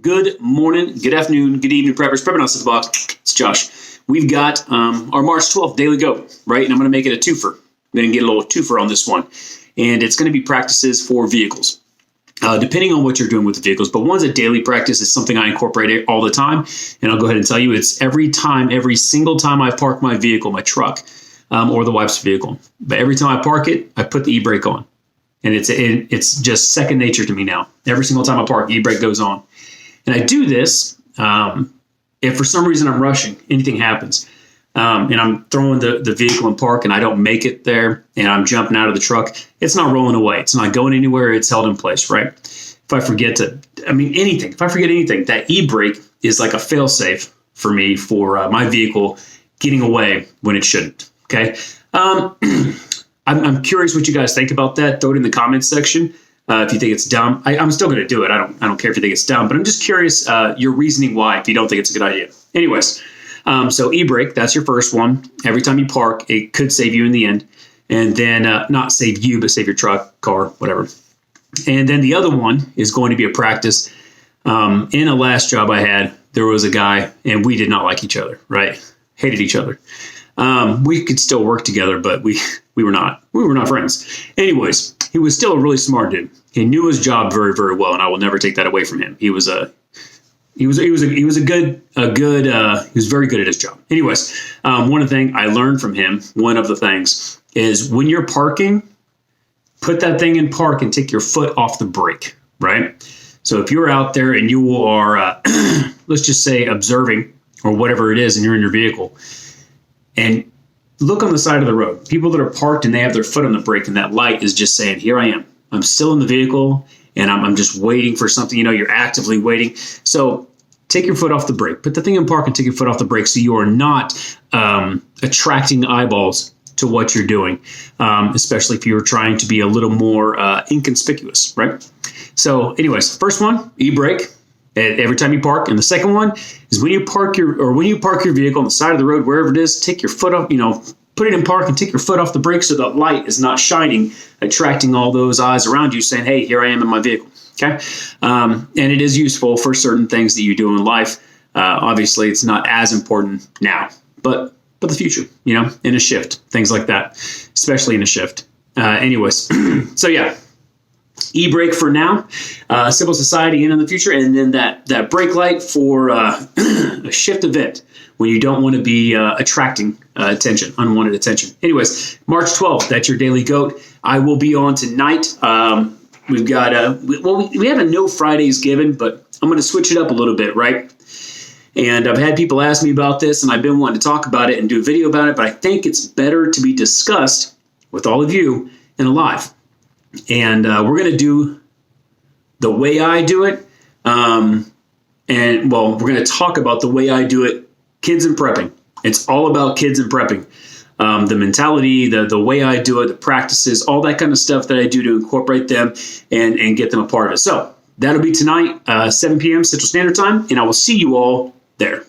Good morning, good afternoon, good evening, preppers. Prepping Outside the Box. It's Josh. We've got our March 12th daily GO.A.T, right? And I'm going to make it a twofer. I'm going to get a little twofer on this one. And it's going to be practices for vehicles, depending on what you're doing with the vehicles. But one's a daily practice. It's something I incorporate all the time. And I'll go ahead and tell you, it's every single time I park my vehicle, my truck, or the wife's vehicle. But every time I park it, I put the e-brake on. And it's just second nature to me now. Every single time I park, e-brake goes on. And I do this if for some reason I'm rushing, anything happens, and I'm throwing the vehicle in park and I don't make it there and I'm jumping out of the truck, it's not rolling away. It's not going anywhere. It's held in place, right? If I forget anything, that e-brake is like a fail-safe for me for my vehicle getting away when it shouldn't, okay? I'm curious what you guys think about that. Throw it in the comments section. If you think it's dumb, I'm still going to do it. I don't care if you think it's dumb, but I'm just curious your reasoning why if you don't think it's a good idea. Anyways, so e-brake, that's your first one. Every time you park, it could save you in the end. And then not save you, but save your truck, car, whatever. And then the other one is going to be a practice. In a last job I had, there was a guy, and we did not like each other, right? Hated each other. We could still work together, but we were not friends. Anyways, he was still a really smart dude. He knew his job very, very well, and I will never take that away from him. He was very good at his job. Anyways, one of the things I learned from him, one of the things is when you're parking, put that thing in park and take your foot off the brake, right? So if you're out there and you are, let's just say observing or whatever it is, and you're in your vehicle, and look on the side of the road. People that are parked and they have their foot on the brake and that light is just saying, here I am. I'm still in the vehicle and I'm just waiting for something. You know, you're actively waiting. So take your foot off the brake. Put the thing in park and take your foot off the brake so you are not attracting eyeballs to what you're doing, especially if you're trying to be a little more inconspicuous, right? So anyways, first one, e-brake. Every time you park. And the second one is when you park your vehicle on the side of the road, wherever it is, take your foot off, put it in park and take your foot off the brake so that light is not shining, attracting all those eyes around you saying, hey, here I am in my vehicle. Okay. And it is useful for certain things that you do in life. Obviously it's not as important now, but the future, in a shift, things like that, especially in a shift. Anyways, so yeah. E-brake for now, civil society in the future, and then that brake light for a shift event when you don't want to be attracting unwanted attention. Anyways, March 12th, that's your daily GO.A.T. I will be on tonight. We've got we have a no Fridays given, but I'm going to switch it up a little bit, right? And I've had people ask me about this, and I've been wanting to talk about it and do a video about it, but I think it's better to be discussed with all of you in a live. And we're going to do the way I do it. We're going to talk about the way I do it, kids and prepping. It's all about kids and prepping. The mentality, the way I do it, the practices, all that kind of stuff that I do to incorporate them and get them a part of it. So that'll be tonight, 7 p.m. Central Standard Time, and I will see you all there.